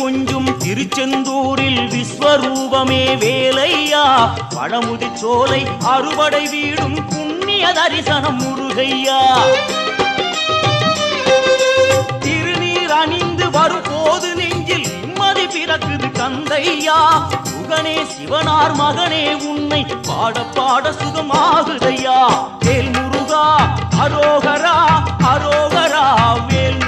கொஞ்சும் திருச்செந்தூரில் விஸ்வரூபமே வேலையா பழமுதி சோலை அறுபடை வீடும் புண்ணிய தரிசனம் முருகையா திருநீர் அணிந்து வரும் போது நெஞ்சில் நிம்மதி பிறக்குது கந்தையா முகனே சிவனார் மகனே உன்னை பாட பாட சுகமாகுதையா வேல் முருகா அரோகரா அரோகரா வேல்